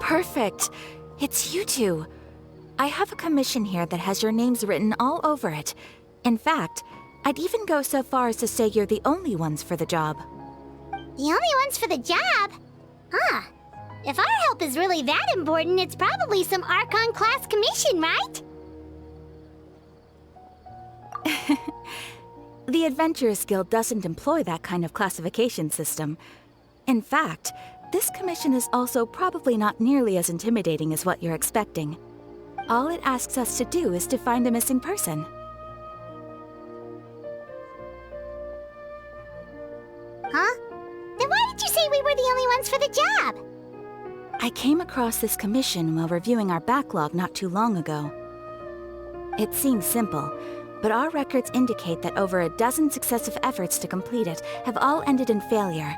Perfect. It's you two. I have a commission here that has your names written all over it. In fact, I'd even go so far as to say you're the only ones for the job. The only ones for the job? Huh. If our help is really that important, it's probably some Archon-class commission, right? The Adventurers Guild doesn't employ that kind of classification system. In fact, this commission is also probably not nearly as intimidating as what you're expecting. All it asks us to do is to find a missing person. Huh? Then why did you say we were the only ones for the job? I came across this commission while reviewing our backlog not too long ago. It seems simple, but our records indicate that over a dozen successive efforts to complete it have all ended in failure,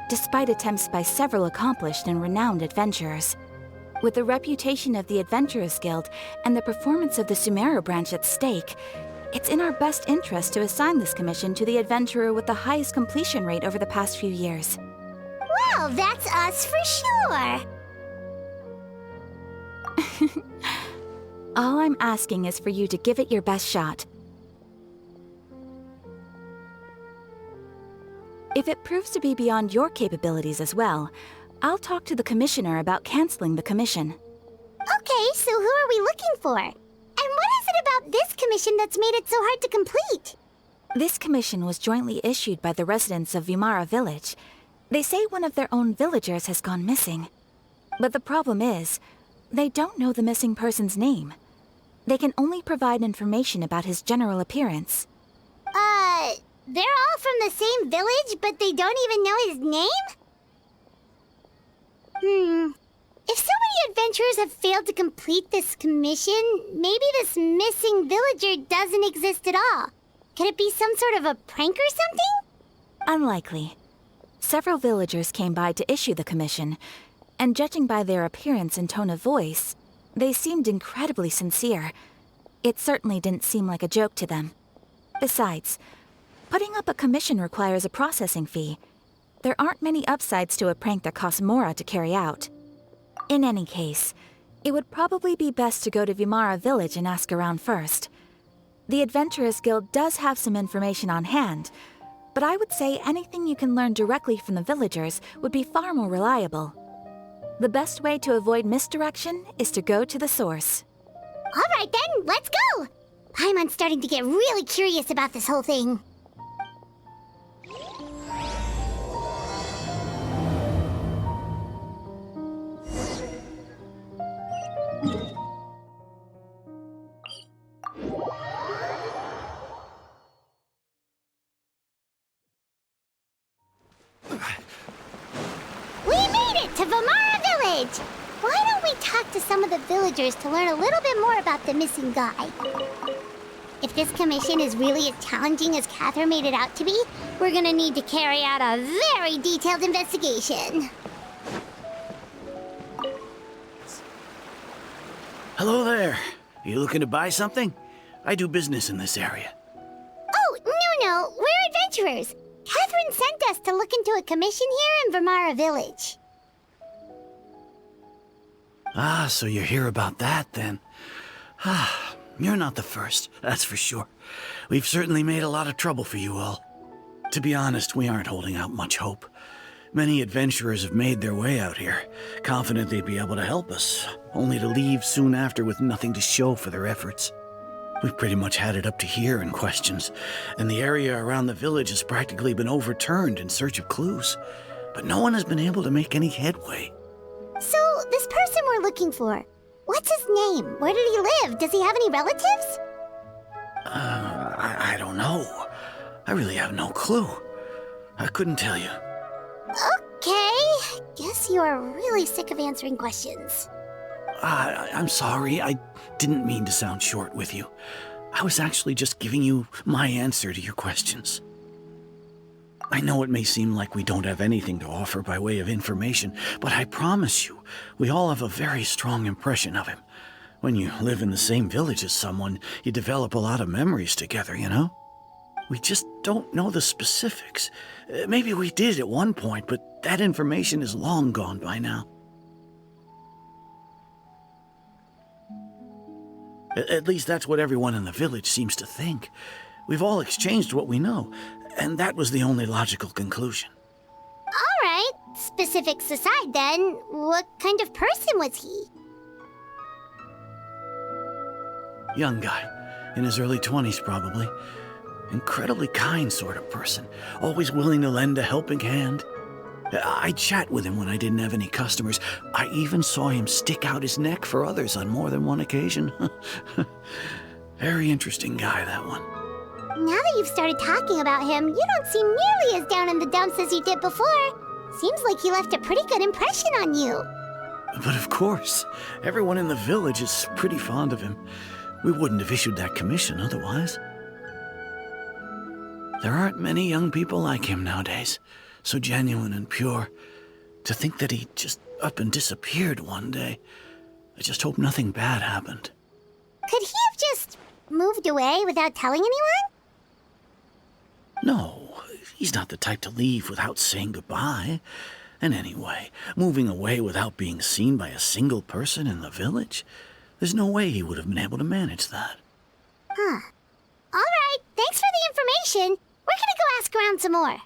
despite attempts by several accomplished and renowned adventurers. With the reputation of the Adventurers Guild and the performance of the Sumeru branch at stake, it's in our best interest to assign this commission to the adventurer with the highest completion rate over the past few years. Well, that's us for sure! All I'm asking is for you to give it your best shot. If it proves to be beyond your capabilities as well, I'll talk to the commissioner about canceling the commission. Okay, so who are we looking for? And what is it about this commission that's made it so hard to complete? This commission was jointly issued by the residents of Vimara Village. They say one of their own villagers has gone missing. But the problem is, they don't know the missing person's name. They can only provide information about his general appearance. They're all from the same village, but they don't even know his name? If so many adventurers have failed to complete this commission, maybe this missing villager doesn't exist at all. Could it be some sort of a prank or something? Unlikely. Several villagers came by to issue the commission, and judging by their appearance and tone of voice, they seemed incredibly sincere. It certainly didn't seem like a joke to them. Besides, putting up a commission requires a processing fee. There aren't many upsides to a prank that costs Mora to carry out. In any case, it would probably be best to go to Vimara Village and ask around first. The Adventurers Guild does have some information on hand, but I would say anything you can learn directly from the villagers would be far more reliable. The best way to avoid misdirection is to go to the source. All right then, let's go! I'm starting to get really curious about this whole thing. We made it to Vimara Village! Why don't we talk to some of the villagers to learn a little bit more about the missing guy? If this commission is really as challenging as Katheryne made it out to be, we're gonna need to carry out a very detailed investigation. Hello there. You looking to buy something? I do business in this area. Oh, no, we're adventurers. Katheryne sent us to look into a commission here in Vimara Village. Ah, so you're here about that, then. Ah, you're not the first, that's for sure. We've certainly made a lot of trouble for you all. To be honest, we aren't holding out much hope. Many adventurers have made their way out here, confident they'd be able to help us, only to leave soon after with nothing to show for their efforts. We've pretty much had it up to here in questions, and the area around the village has practically been overturned in search of clues, but no one has been able to make any headway. So, this person we're looking for, what's his name? Where did he live? Does he have any relatives? I don't know. I really have no clue. I couldn't tell you. Okay, guess you are really sick of answering questions. I'm sorry, I didn't mean to sound short with you. I was actually just giving you my answer to your questions. I know it may seem like we don't have anything to offer by way of information, but I promise you, we all have a very strong impression of him. When you live in the same village as someone, you develop a lot of memories together, you know? We just don't know the specifics. Maybe we did at one point, but that information is long gone by now. At least that's what everyone in the village seems to think. We've all exchanged what we know, and that was the only logical conclusion. All right, specifics aside then, what kind of person was he? Young guy, in his early 20s probably. Incredibly kind sort of person, always willing to lend a helping hand. I'd chat with him when I didn't have any customers. I even saw him stick out his neck for others on more than one occasion. Very interesting guy, that one. Now that you've started talking about him, you don't seem nearly as down in the dumps as you did before. Seems like he left a pretty good impression on you. But of course, everyone in the village is pretty fond of him. We wouldn't have issued that commission otherwise. There aren't many young people like him nowadays, so genuine and pure. To think that he just up and disappeared one day. I just hope nothing bad happened. Could he have just moved away without telling anyone? No, he's not the type to leave without saying goodbye. And anyway, moving away without being seen by a single person in the village, there's no way he would have been able to manage that. Huh. All right, thanks for the information. We're gonna go ask around some more.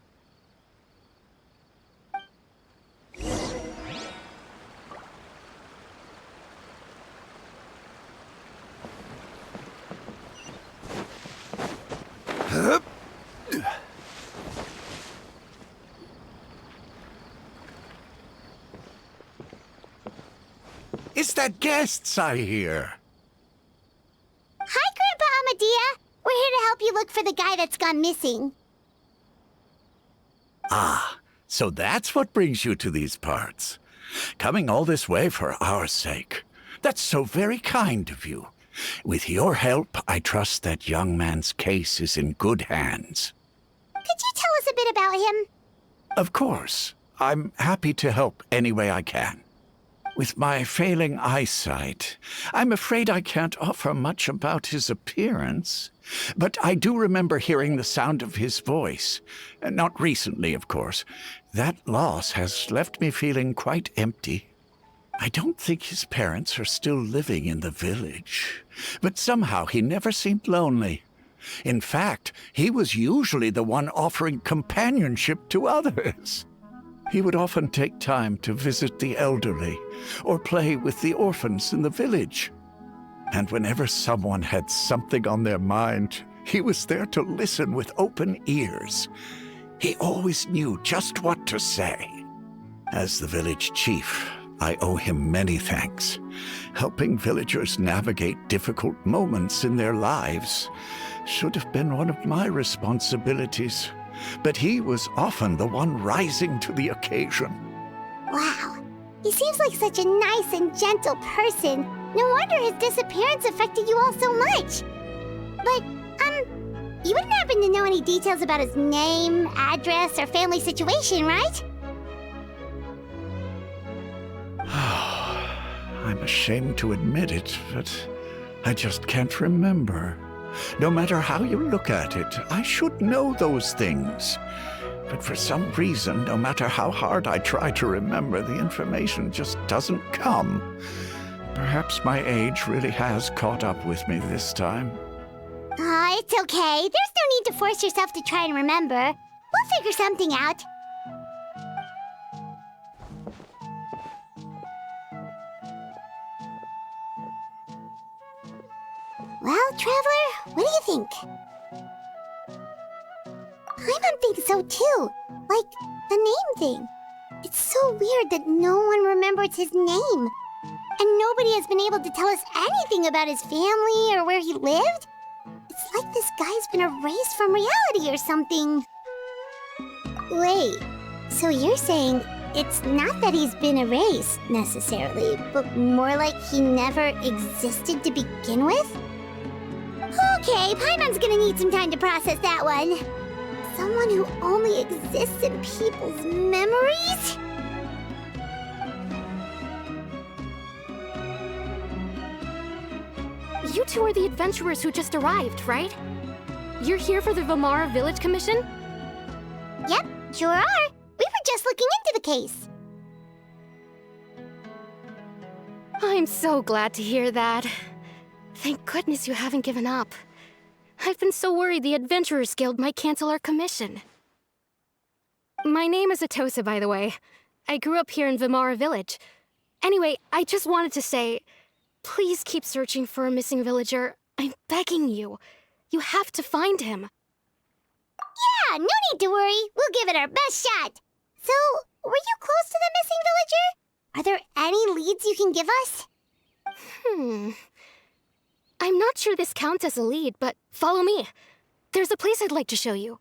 It's the guests I hear. Hi, Grandpa Amadea. We're here to help you look for the guy that's gone missing. Ah, so that's what brings you to these parts. Coming all this way for our sake. That's so very kind of you. With your help, I trust that young man's case is in good hands. Could you tell us a bit about him? Of course. I'm happy to help any way I can. With my failing eyesight, I'm afraid I can't offer much about his appearance. But I do remember hearing the sound of his voice. Not recently, of course. That loss has left me feeling quite empty. I don't think his parents are still living in the village. But somehow he never seemed lonely. In fact, he was usually the one offering companionship to others. He would often take time to visit the elderly or play with the orphans in the village. And whenever someone had something on their mind, he was there to listen with open ears. He always knew just what to say. As the village chief, I owe him many thanks. Helping villagers navigate difficult moments in their lives should have been one of my responsibilities. But he was often the one rising to the occasion. Wow. He seems like such a nice and gentle person. No wonder his disappearance affected you all so much. But, you wouldn't happen to know any details about his name, address, or family situation, right? I'm ashamed to admit it, but I just can't remember. No matter how you look at it, I should know those things. But for some reason, no matter how hard I try to remember, the information just doesn't come. Perhaps my age really has caught up with me this time. It's okay. There's no need to force yourself to try and remember. We'll figure something out. Well, Traveler, what do you think? Paimon thinks so too. Like, the name thing. It's so weird that no one remembers his name. And nobody has been able to tell us anything about his family or where he lived. It's like this guy's been erased from reality or something. Wait, so you're saying it's not that he's been erased, necessarily, but more like he never existed to begin with? Okay, Paimon's gonna need some time to process that one. Someone who only exists in people's memories? You two are the adventurers who just arrived, right? You're here for the Vamara Village Commission? Yep, sure are. We were just looking into the case. I'm so glad to hear that. Thank goodness you haven't given up. I've been so worried the Adventurers Guild might cancel our commission. My name is Atossa, by the way. I grew up here in Vimara Village. Anyway, I just wanted to say, please keep searching for a missing villager. I'm begging you. You have to find him. Yeah, no need to worry. We'll give it our best shot. So, were you close to the missing villager? Are there any leads you can give us? I'm not sure this counts as a lead, but follow me. There's a place I'd like to show you.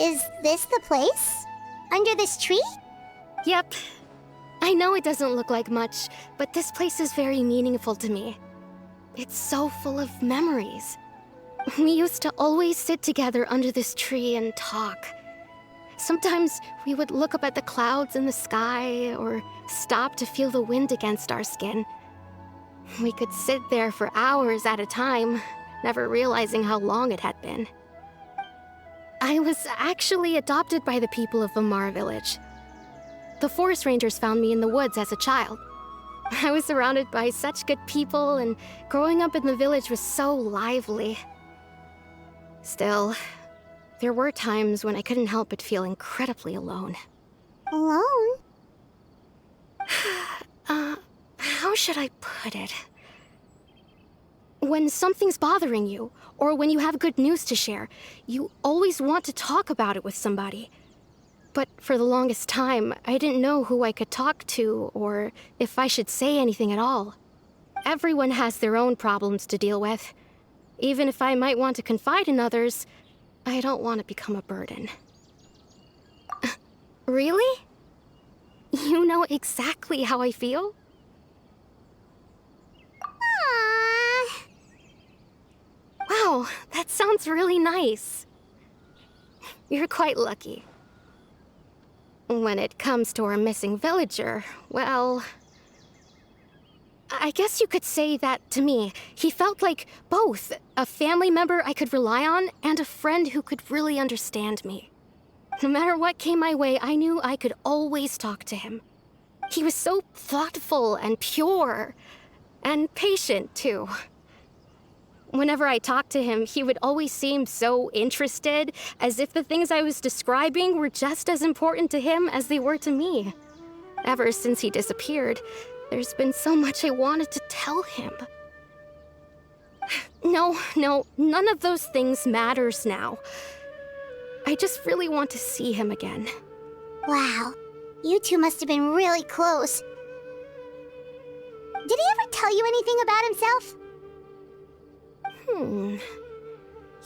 Is this the place? Under this tree? Yep. I know it doesn't look like much, but this place is very meaningful to me. It's so full of memories. We used to always sit together under this tree and talk. Sometimes we would look up at the clouds in the sky, or stop to feel the wind against our skin. We could sit there for hours at a time, never realizing how long it had been. I was actually adopted by the people of Vimara Village. The forest rangers found me in the woods as a child. I was surrounded by such good people, and growing up in the village was so lively. Still, there were times when I couldn't help but feel incredibly alone. Alone? How should I put it? When something's bothering you, or when you have good news to share, you always want to talk about it with somebody. But for the longest time, I didn't know who I could talk to, or if I should say anything at all. Everyone has their own problems to deal with. Even if I might want to confide in others, I don't want to become a burden. Really? You know exactly how I feel? Aww. Wow, that sounds really nice. You're quite lucky. When it comes to our missing villager, well, I guess you could say that to me. He felt like both a family member I could rely on and a friend who could really understand me. No matter what came my way, I knew I could always talk to him. He was so thoughtful and pure, and patient too. Whenever I talked to him, he would always seem so interested, as if the things I was describing were just as important to him as they were to me. Ever since he disappeared, there's been so much I wanted to tell him. No, none of those things matters now. I just really want to see him again. Wow, you two must have been really close. Did he ever tell you anything about himself?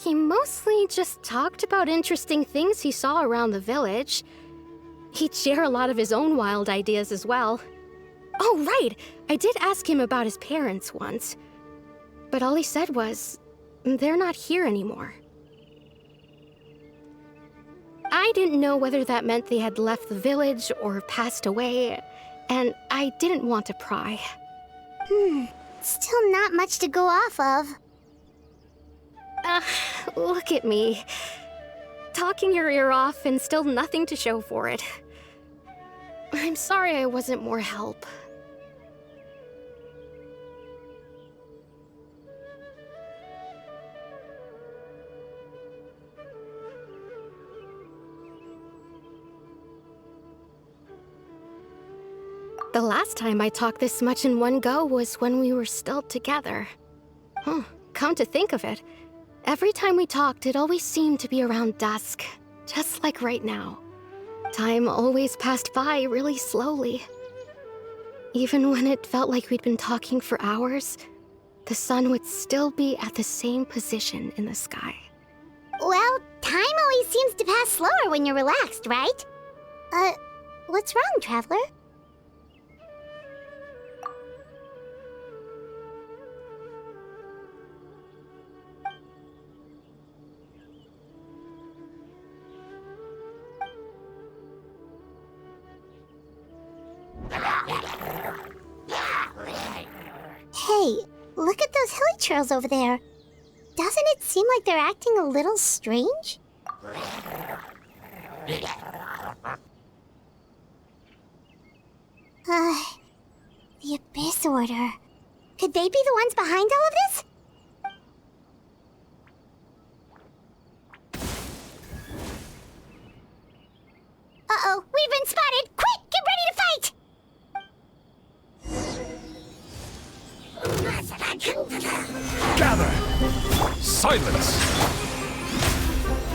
He mostly just talked about interesting things he saw around the village. He'd share a lot of his own wild ideas as well. Oh, right! I did ask him about his parents once. But all he said was, they're not here anymore. I didn't know whether that meant they had left the village or passed away, and I didn't want to pry. Still not much to go off of. Look at me. Talking your ear off and still nothing to show for it. I'm sorry I wasn't more help. The last time I talked this much in one go was when we were still together. Come to think of it, every time we talked, it always seemed to be around dusk, just like right now. Time always passed by really slowly. Even when it felt like we'd been talking for hours, the sun would still be at the same position in the sky. Well, time always seems to pass slower when you're relaxed, right? What's wrong, Traveler? Hey, look at those hilly trails over there. Doesn't it seem like they're acting a little strange? The Abyss Order. Could they be the ones behind all of this? Uh-oh, we've been spotted! Quick, get ready to fight! Gather! Silence!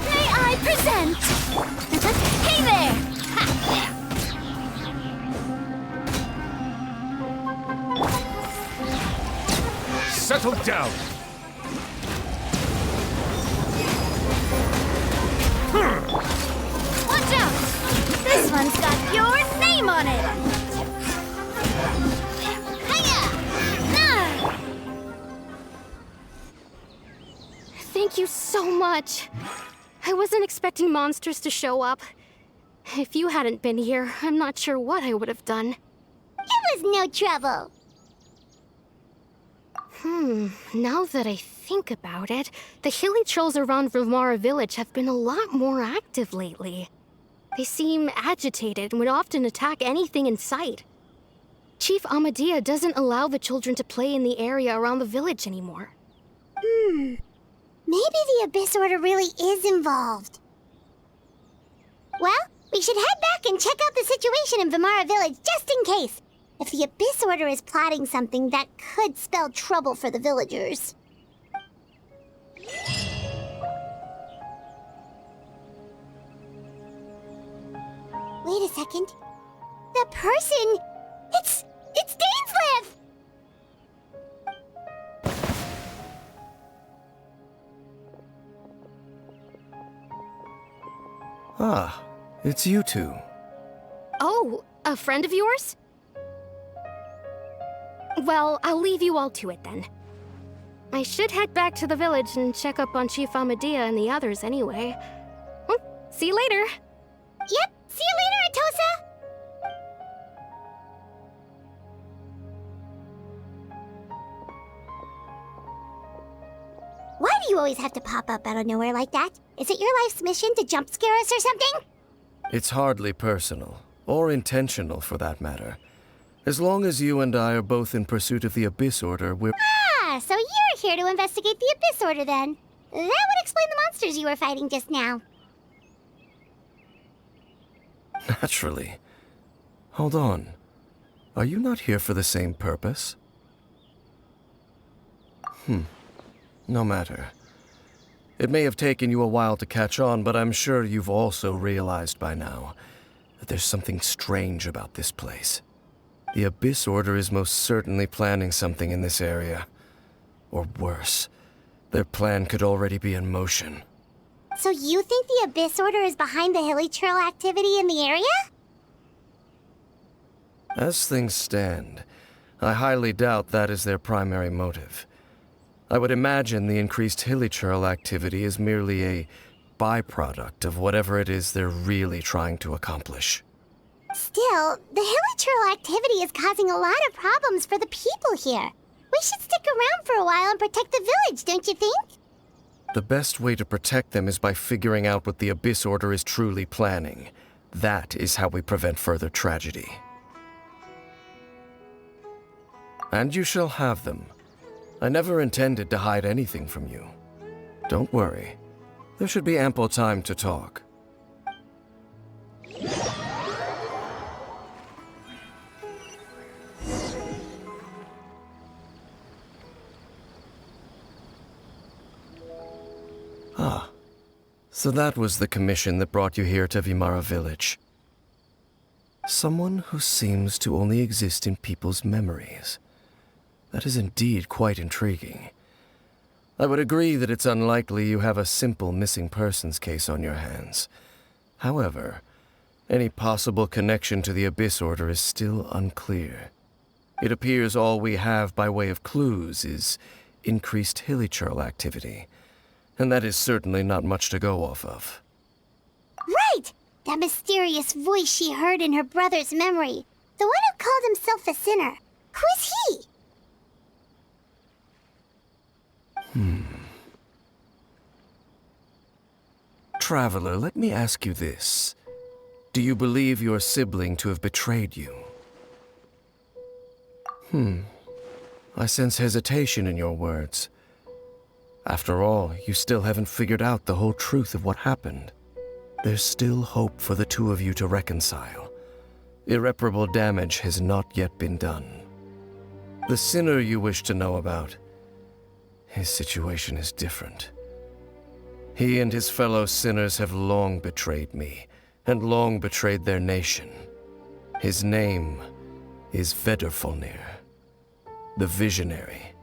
May I present? Hey there! Settle down! Watch out! This one's got your name on it! Hiya! Thank you so much. I wasn't expecting monsters to show up. If you hadn't been here, I'm not sure what I would have done. It was no trouble. Now that I think about it, the hilly trolls around Vimara village have been a lot more active lately. They seem agitated and would often attack anything in sight. Chief Akademiya doesn't allow the children to play in the area around the village anymore. Maybe the Abyss Order really is involved. Well, we should head back and check out the situation in Vimara village just in case. If the Abyss Order is plotting something that could spell trouble for the villagers. Wait a second. That person... It's Dainsleif! Ah, it's you two. Oh, a friend of yours? Well, I'll leave you all to it then. I should head back to the village and check up on Chief Akademiya and the others anyway. Well, see you later. Yep, see you later, Atossa! Why do you always have to pop up out of nowhere like that? Is it your life's mission to jump scare us or something? It's hardly personal, or intentional for that matter. As long as you and I are both in pursuit of the Abyss Order, we're... Ah, so you're here to investigate the Abyss Order then. That would explain the monsters you were fighting just now. Naturally. Hold on. Are you not here for the same purpose? No matter. It may have taken you a while to catch on, but I'm sure you've also realized by now that there's something strange about this place. The Abyss Order is most certainly planning something in this area. Or worse, their plan could already be in motion. So you think the Abyss Order is behind the hilly trail activity in the area? As things stand, I highly doubt that is their primary motive. I would imagine the increased hilly trail activity is merely a byproduct of whatever it is they're really trying to accomplish. Still, the hilly trail activity is causing a lot of problems for the people here. We should stick around for a while and protect the village, don't you think? The best way to protect them is by figuring out what the Abyss Order is truly planning. That is how we prevent further tragedy. And you shall have them. I never intended to hide anything from you. Don't worry. There should be ample time to talk. Ah, so that was the commission that brought you here to Vimara village. Someone who seems to only exist in people's memories. That is indeed quite intriguing. I would agree that it's unlikely you have a simple missing persons case on your hands. However, any possible connection to the Abyss Order is still unclear. It appears all we have by way of clues is increased hilichurl activity, and that is certainly not much to go off of. Right! That mysterious voice she heard in her brother's memory. The one who called himself a sinner. Who is he? Traveler, let me ask you this. Do you believe your sibling to have betrayed you? I sense hesitation in your words. After all, you still haven't figured out the whole truth of what happened. There's still hope for the two of you to reconcile. Irreparable damage has not yet been done. The sinner you wish to know about, his situation is different. He and his fellow sinners have long betrayed me, and long betrayed their nation. His name is Vedrfolnir, the Visionary.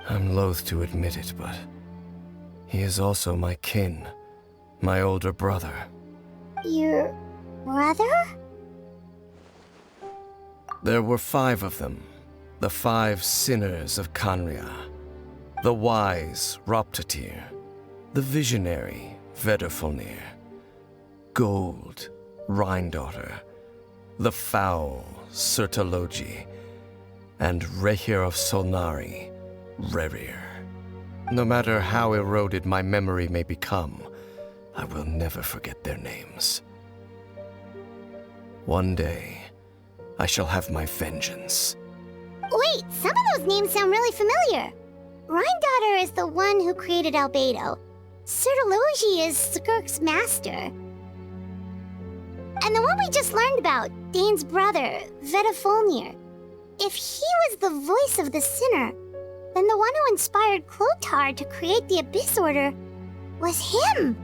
I'm loath to admit it, but he is also my kin, my older brother. Your brother? There were 5 of them, the 5 sinners of Khaenri'ah. The wise Roptatyr, the visionary Vedrfolnir, Gold Rhine-daughter, the foul Sertologi, and Rehir of Solnari, Rerir. No matter how eroded my memory may become, I will never forget their names. One day, I shall have my vengeance. Wait, some of those names sound really familiar. Rhine-daughter is the one who created Albedo. Sertologi is Skirk's master. And the one we just learned about, Dane's brother, Vedrfolnir. If he was the voice of the sinner, then the one who inspired Clothar to create the Abyss Order was him.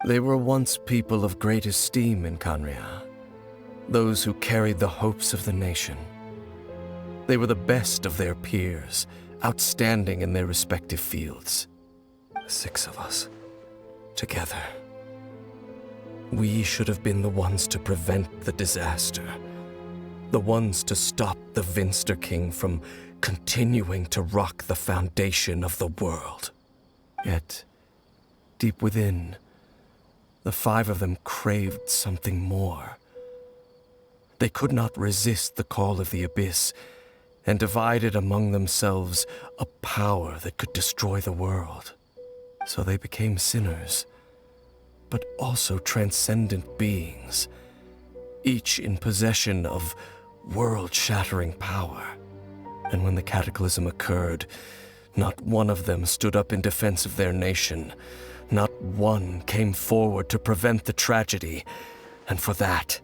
They were once people of great esteem in Khaenri'ah, those who carried the hopes of the nation. They were the best of their peers, outstanding in their respective fields. The 6 of us, together. We should have been the ones to prevent the disaster. The ones to stop the Vinster King from continuing to rock the foundation of the world. Yet, deep within, the 5 of them craved something more. They could not resist the call of the Abyss, and divided among themselves a power that could destroy the world. So they became sinners, but also transcendent beings, each in possession of world-shattering power. And when the cataclysm occurred, not one of them stood up in defense of their nation. Not one came forward to prevent the tragedy, and for that,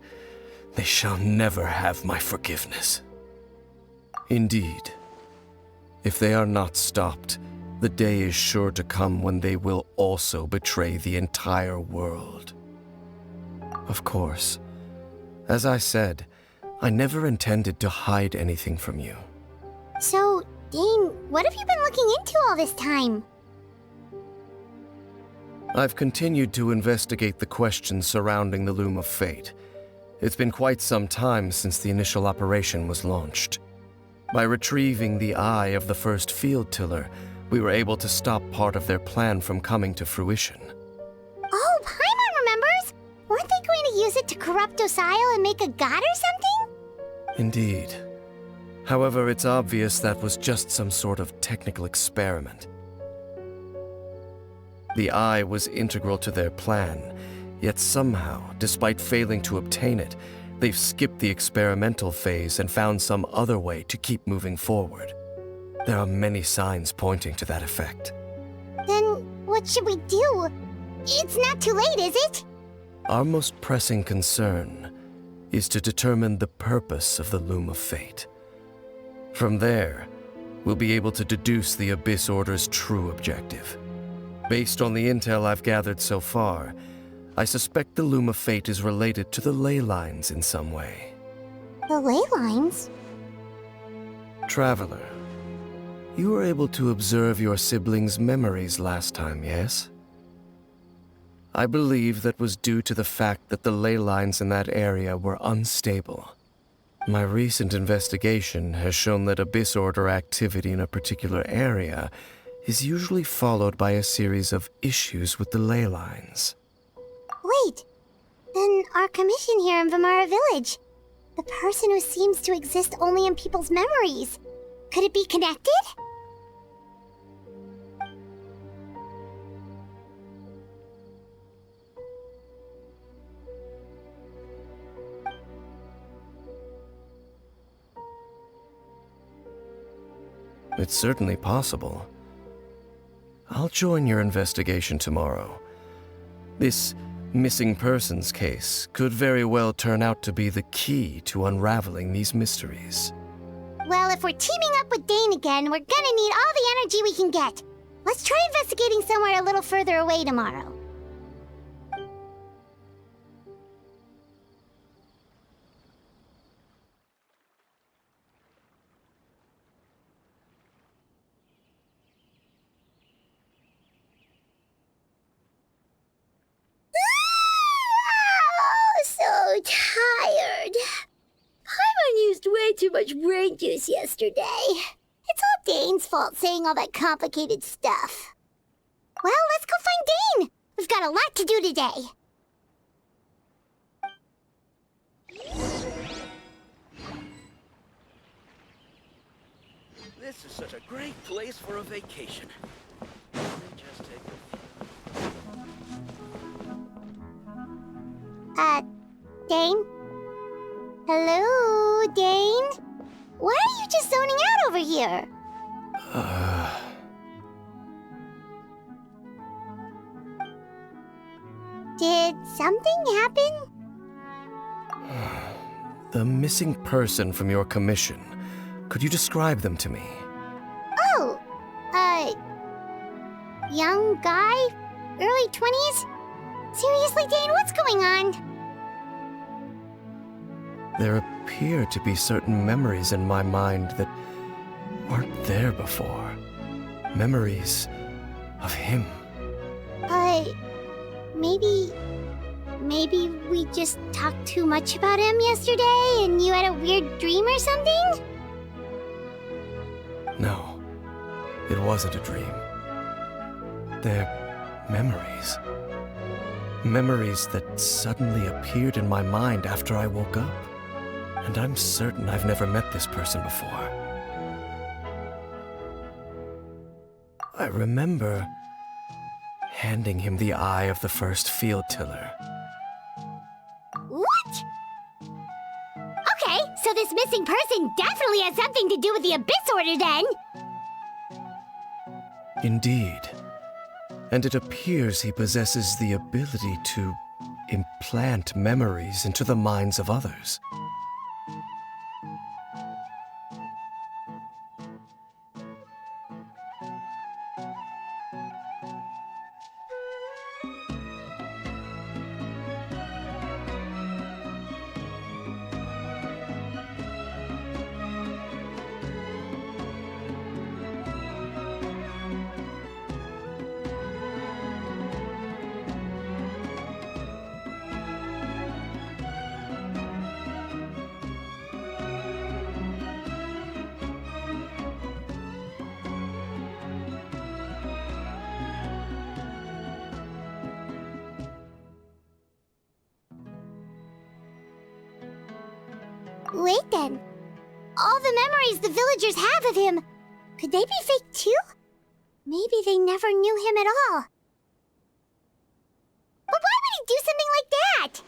they shall never have my forgiveness. Indeed, if they are not stopped, the day is sure to come when they will also betray the entire world. Of course, as I said, I never intended to hide anything from you. So, Dane, what have you been looking into all this time? I've continued to investigate the questions surrounding the Loom of Fate. It's been quite some time since the initial operation was launched. By retrieving the eye of the first field tiller, we were able to stop part of their plan from coming to fruition. Oh, Paimon remembers! Weren't they going to use it to corrupt Osiel and make a god or something? Indeed. However, it's obvious that was just some sort of technical experiment. The eye was integral to their plan, yet somehow, despite failing to obtain it, they've skipped the experimental phase and found some other way to keep moving forward. There are many signs pointing to that effect. Then what should we do? It's not too late, is it? Our most pressing concern is to determine the purpose of the Loom of Fate. From there, we'll be able to deduce the Abyss Order's true objective. Based on the intel I've gathered so far, I suspect the Loom of Fate is related to the ley lines in some way. The ley lines? Traveler, you were able to observe your siblings' memories last time, yes? I believe that was due to the fact that the ley lines in that area were unstable. My recent investigation has shown that Abyss Order activity in a particular area is usually followed by a series of issues with the ley lines. Wait, then our commission here in Vimara Village, the person who seems to exist only in people's memories, could it be connected? It's certainly possible. I'll join your investigation tomorrow. This missing persons case could very well turn out to be the key to unraveling these mysteries. Well, if we're teaming up with Dane again, we're gonna need all the energy we can get. Let's try investigating somewhere a little further away tomorrow. So tired. Paimon used way too much brain juice yesterday. It's all Dane's fault saying all that complicated stuff. Well, let's go find Dane. We've got a lot to do today. This is such a great place for a vacation. Let me just take Dane? Hello, Dane? Why are you just zoning out over here? Did something happen? The missing person from your commission. Could you describe them to me? Oh, young guy? Early 20s? Seriously, Dane, what's going on? There appear to be certain memories in my mind that weren't there before. Memories of him. Maybe we just talked too much about him yesterday and you had a weird dream or something? No, it wasn't a dream. They're memories. Memories that suddenly appeared in my mind after I woke up. And I'm certain I've never met this person before. I remember handing him the eye of the first field tiller. What? Okay, so this missing person definitely has something to do with the Abyss Order then! Indeed. And it appears he possesses the ability to implant memories into the minds of others. Wait then. All the memories the villagers have of him, could they be fake too? Maybe they never knew him at all. But why would he do something like that?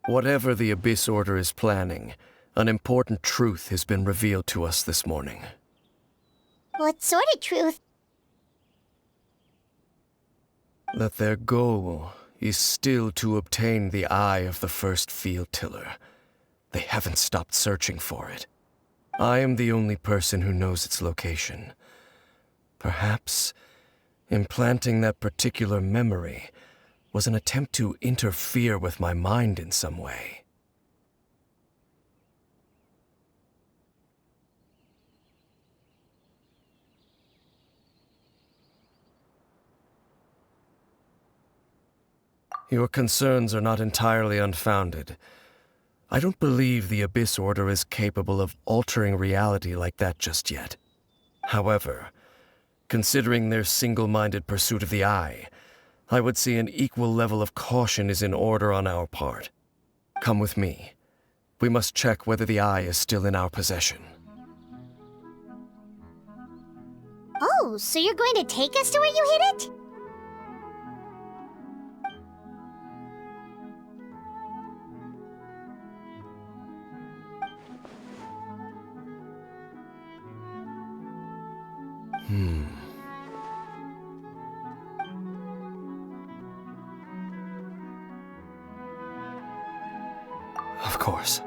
Whatever the Abyss Order is planning, an important truth has been revealed to us this morning. What sort of truth? That their goal is still to obtain the eye of the first field tiller. They haven't stopped searching for it. I am the only person who knows its location. Perhaps Implanting that particular memory was an attempt to interfere with my mind in some way. Your concerns are not entirely unfounded. I don't believe the Abyss Order is capable of altering reality like that just yet. However, considering their single-minded pursuit of the Eye, I would say an equal level of caution is in order on our part. Come with me. We must check whether the Eye is still in our possession. Oh, so you're going to take us to where you hid it? Of course.